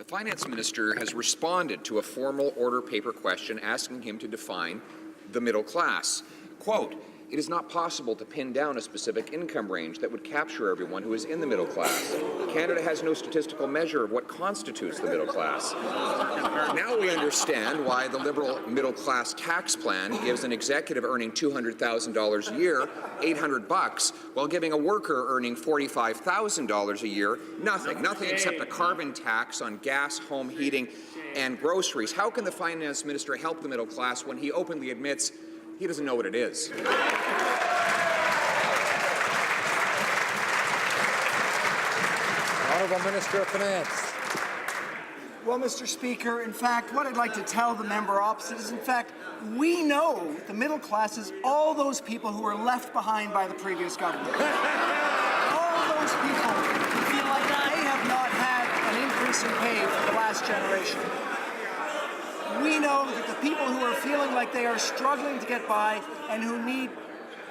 Finance Minister has responded to a formal order paper question asking him to define the middle class. Quote, "It is not possible to pin down a specific income range that would capture everyone who is in the middle class. Canada has no statistical measure of what constitutes the middle class." Now we understand why the Liberal middle class tax plan gives an executive earning $200,000 a year $800, while giving a worker earning $45,000 a year nothing except a carbon tax on gas, home heating, and groceries. How can the Finance Minister help the middle class when he openly admits he doesn't know what it is? Honourable Minister of Finance. Well, Mr. Speaker, in fact, what I'd like to tell the member opposite is, in fact, we know the middle class is all those people who were left behind by the previous government. All those people who feel like they have not had an increase in pay for the last generation. We know that the people who are feeling like they are struggling to get by and who need...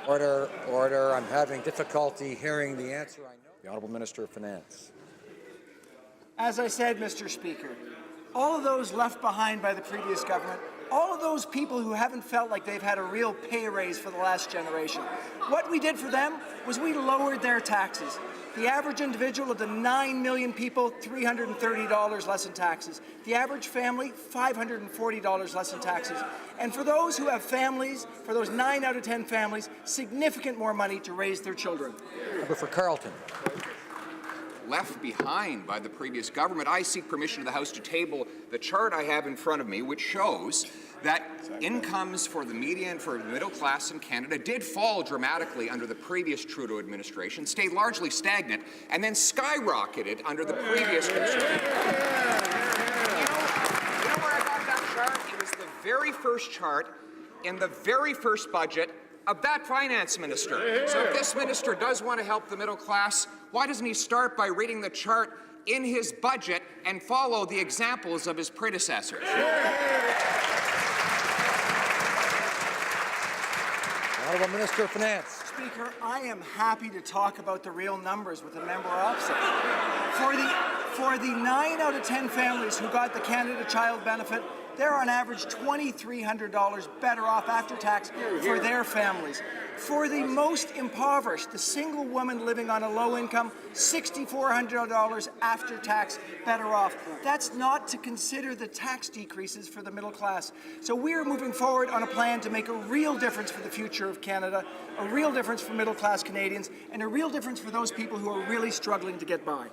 Order, order. I'm having difficulty hearing the answer. I know. The Honourable Minister of Finance. As I said, Mr. Speaker, all of those left behind by the previous government, all of those people who haven't felt like they've had a real pay raise for the last generation, what we did for them was we lowered their taxes. The average individual of the 9 million people, $330 less in taxes. The average family, $540 less in taxes. And for those who have families, for those 9 out of 10 families, significant more money to raise their children. Member for Carleton. Left behind by the previous government, I seek permission of the House to table the chart I have in front of me, which shows that incomes for the median, for the middle class in Canada did fall dramatically under the previous Trudeau administration, stayed largely stagnant, and then skyrocketed under the previous Conservative. You know where I got that chart? It was the very first chart in the very first budget of that finance minister. So if this minister does want to help the middle class, why doesn't he start by reading the chart in his budget and follow the examples of his predecessors? Honourable Minister of Finance. Speaker, I am happy to talk about the real numbers with the member opposite. For the 9 out of 10 families who got the Canada Child Benefit, they're on average $2,300 better off after tax for their families. For the most impoverished, the single woman living on a low income, $6,400 after tax better off. That's not to consider the tax decreases for the middle class. So we're moving forward on a plan to make a real difference for the future of Canada, a real difference for middle class Canadians, and a real difference for those people who are really struggling to get by.